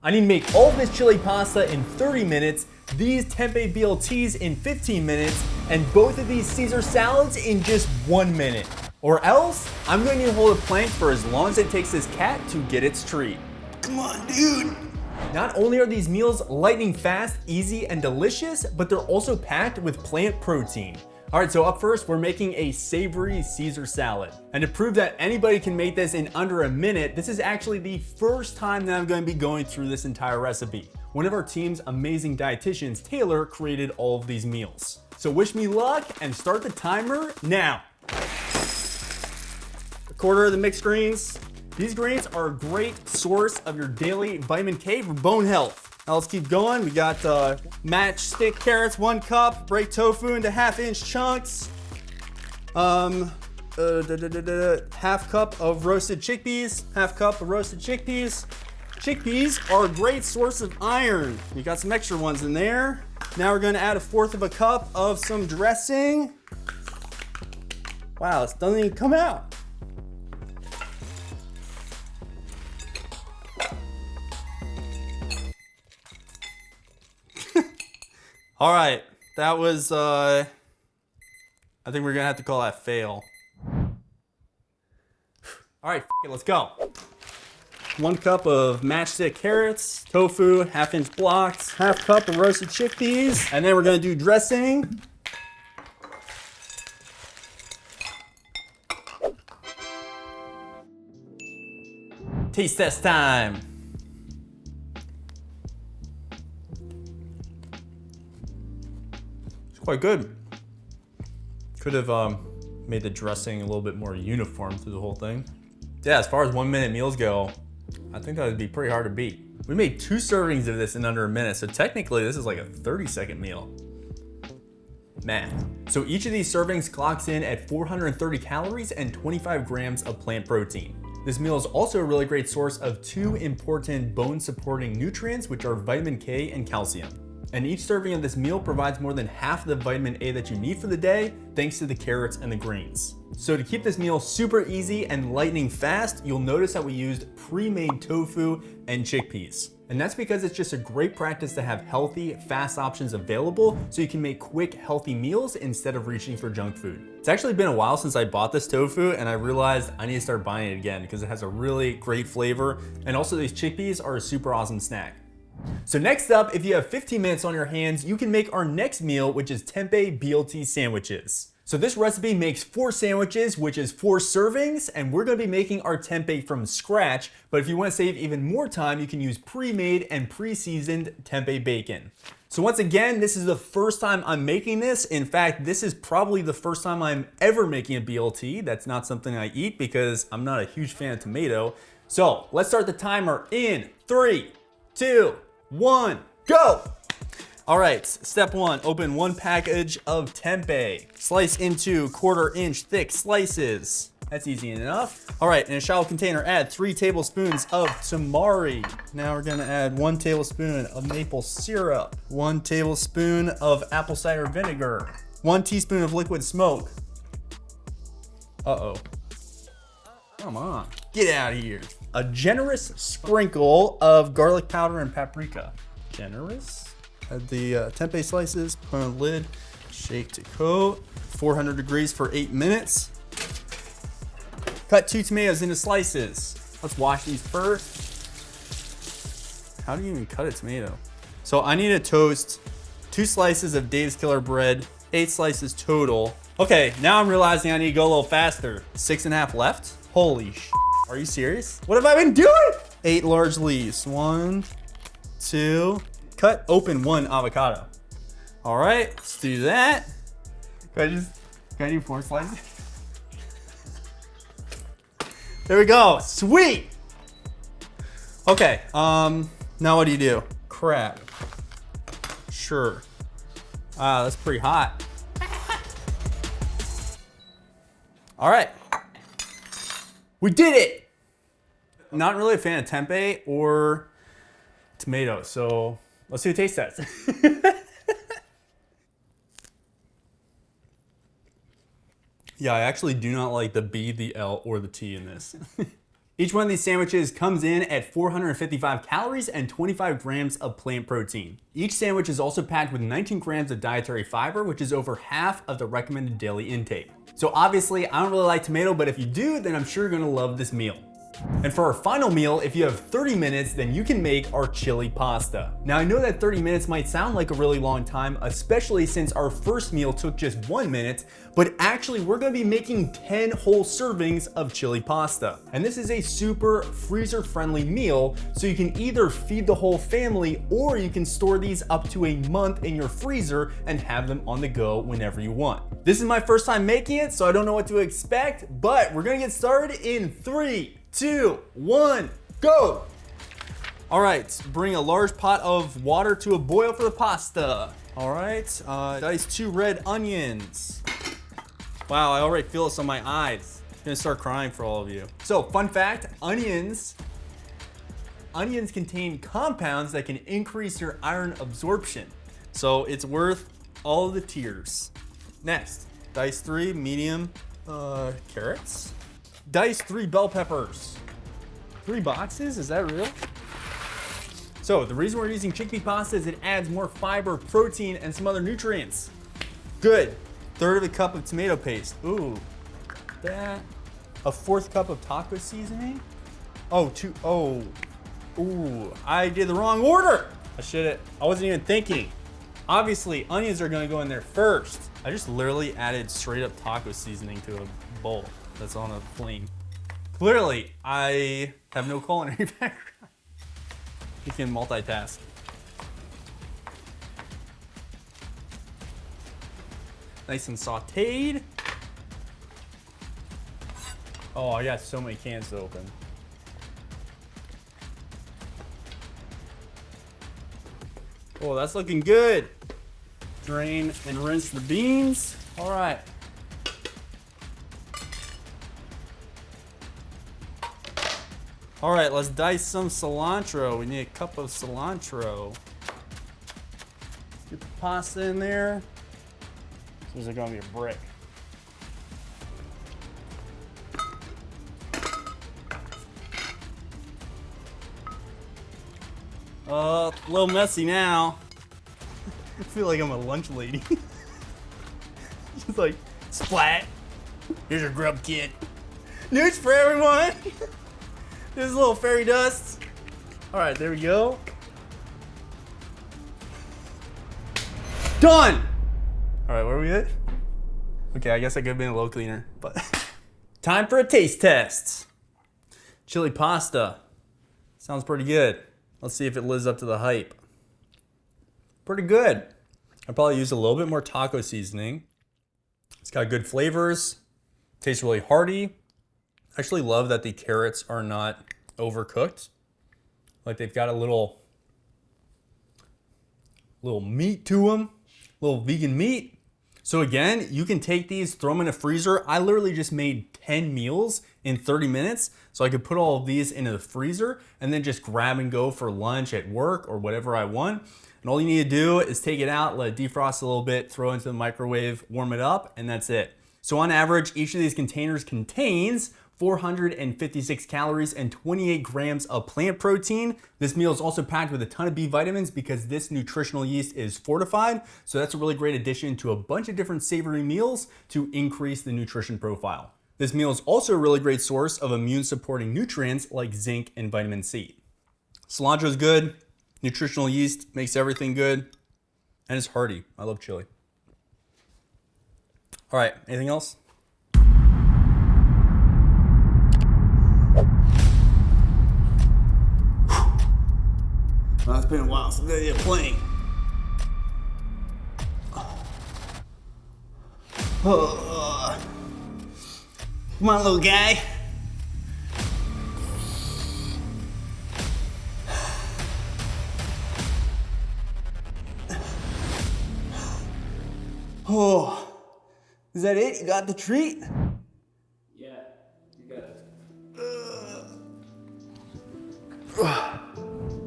I need to make all of this chili pasta in 30 minutes, these Tempeh BLTs in 15 minutes, and both of these Caesar salads in just 1 minute. Or else, I'm going to hold a plank for as long as it takes this cat to get its treat. Come on, dude. Not only are these meals lightning fast, easy, and delicious, but they're also packed with plant protein. All right, so up first, we're making a savory Caesar salad. And to prove that anybody can make this in under a minute, this is actually the first time that I'm going to be going through this entire recipe. One of our team's amazing dietitians, Taylor, created all of these meals. So wish me luck and start the timer now. A quarter of the mixed greens. These greens are a great source of your daily vitamin K for bone health. Now let's keep going. We got matchstick carrots, 1 cup. Break tofu into 1/2-inch chunks. Half cup of roasted chickpeas. Half cup of roasted chickpeas. Chickpeas are a great source of iron. You got some extra ones in there. Now we're gonna add 1/4 cup of some dressing. Wow, this doesn't even come out. All right, that was, I think we're gonna have to call that fail. All right, let's go. 1 cup of matchstick carrots, tofu, 1/2-inch blocks, 1/2 cup of roasted chickpeas, and then we're gonna do dressing. Taste test time. Quite good. Could have made the dressing a little bit more uniform through the whole thing. Yeah, as far as 1-minute meals go, I think that would be pretty hard to beat. We made 2 servings of this in under a minute, so technically this is like a 30-second meal. Math. So each of these servings clocks in at 430 calories and 25 grams of plant protein. This meal is also a really great source of 2 important bone-supporting nutrients, which are vitamin K and calcium. And each serving of this meal provides more than half the vitamin A that you need for the day, thanks to the carrots and the greens. So to keep this meal super easy and lightning fast, you'll notice that we used pre-made tofu and chickpeas. And that's because it's just a great practice to have healthy, fast options available so you can make quick, healthy meals instead of reaching for junk food. It's actually been a while since I bought this tofu and I realized I need to start buying it again because it has a really great flavor, and also these chickpeas are a super awesome snack. So next up, if you have 15 minutes on your hands, you can make our next meal, which is Tempeh BLT sandwiches. So this recipe makes 4 sandwiches, which is 4 servings, and we're gonna be making our tempeh from scratch, but if you wanna save even more time, you can use pre-made and pre-seasoned tempeh bacon. So once again, this is the first time I'm making this. In fact, this is probably the first time I'm ever making a BLT. That's not something I eat because I'm not a huge fan of tomato. So let's start the timer in 3, 2, 1, go! All right, step 1, open 1 package of tempeh. Slice into 1/4-inch thick slices. That's easy enough. All right, in a shallow container, add 3 tablespoons of tamari. Now we're gonna add 1 tablespoon of maple syrup, 1 tablespoon of apple cider vinegar, 1 teaspoon of liquid smoke. Uh-oh. Come on, get out of here. A generous sprinkle of garlic powder and paprika. Generous. Add the tempeh slices, put on the lid, shake to coat. 400 degrees for 8 minutes. Cut 2 tomatoes into slices. Let's wash these first. How do you even cut a tomato? So I need to toast 2 slices of Dave's Killer bread, 8 slices total. Okay, now I'm realizing I need to go a little faster. 6.5 left? Holy sh**. Are you serious? What have I been doing? 8 large leaves. 1, 2. Cut open 1 avocado. All right, let's do that. Can I do 4 slices? There we go, sweet. Okay, now what do? Crap. Sure. That's pretty hot. All right. We did it! Not really a fan of tempeh or tomato, so let's do a taste test. Yeah, I actually do not like the B, the L, or the T in this. Each one of these sandwiches comes in at 455 calories and 25 grams of plant protein. Each sandwich is also packed with 19 grams of dietary fiber, which is over half of the recommended daily intake. So obviously, I don't really like tomato, but if you do, then I'm sure you're gonna love this meal. And for our final meal, if you have 30 minutes, then you can make our chili pasta. Now I know that 30 minutes might sound like a really long time, especially since our first meal took just 1 minute, but actually we're gonna be making 10 whole servings of chili pasta. And this is a super freezer friendly meal, so you can either feed the whole family or you can store these up to a month in your freezer and have them on the go whenever you want. This is my first time making it, so I don't know what to expect, but we're gonna get started in 3, 2, 1, go! All right, bring a large pot of water to a boil for the pasta. All right, dice 2 red onions. Wow, I already feel this on my eyes. I'm gonna start crying for all of you. So, fun fact, onions contain compounds that can increase your iron absorption. So it's worth all of the tears. Next, dice 3 medium carrots. Dice 3 bell peppers. 3 boxes, is that real? So the reason we're using chickpea pasta is it adds more fiber, protein, and some other nutrients. Good. 1/3 of a cup of tomato paste. Ooh, that. A 1/4 cup of taco seasoning. Ooh, I did the wrong order. I wasn't even thinking. Obviously, onions are gonna go in there first. I just literally added straight up taco seasoning to a bowl that's on a flame. Clearly, I have no culinary background. You can multitask. Nice and sauteed. Oh, I got so many cans to open. Oh, that's looking good. Drain and rinse the beans. All right. All right, let's dice some cilantro. We need a cup of cilantro. Get the pasta in there. This is gonna be a brick. A little messy now. I feel like I'm a lunch lady. Just like, splat. Here's your grub kit. News for everyone. This is a little fairy dust. All right, there we go. Done. All right, where are we at? Okay, I guess I could have been a little cleaner, but. Time for a taste test. Chili pasta. Sounds pretty good. Let's see if it lives up to the hype. Pretty good. I probably use a little bit more taco seasoning. It's got good flavors. Tastes really hearty. I actually love that the carrots are not overcooked. Like they've got a little meat to them, little vegan meat. So again, you can take these, throw them in a freezer. I literally just made 10 meals in 30 minutes. So I could put all of these into the freezer and then just grab and go for lunch at work or whatever I want. And all you need to do is take it out, let it defrost a little bit, throw it into the microwave, warm it up, and that's it. So on average, each of these containers contains 456 calories and 28 grams of plant protein. This meal is also packed with a ton of B vitamins because this nutritional yeast is fortified. So that's a really great addition to a bunch of different savory meals to increase the nutrition profile. This meal is also a really great source of immune supporting nutrients like zinc and vitamin C. Cilantro is good. Nutritional yeast makes everything good. And it's hearty. I love chili. All right, anything else? Well, it's been a while since they're playing. Come on, little guy. Oh, is that it? You got the treat? Yeah, you got it.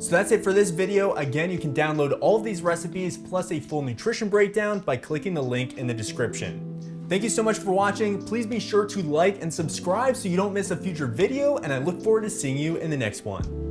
So that's it for this video. Again, you can download all of these recipes plus a full nutrition breakdown by clicking the link in the description. Thank you so much for watching. Please be sure to like and subscribe so you don't miss a future video, and I look forward to seeing you in the next one.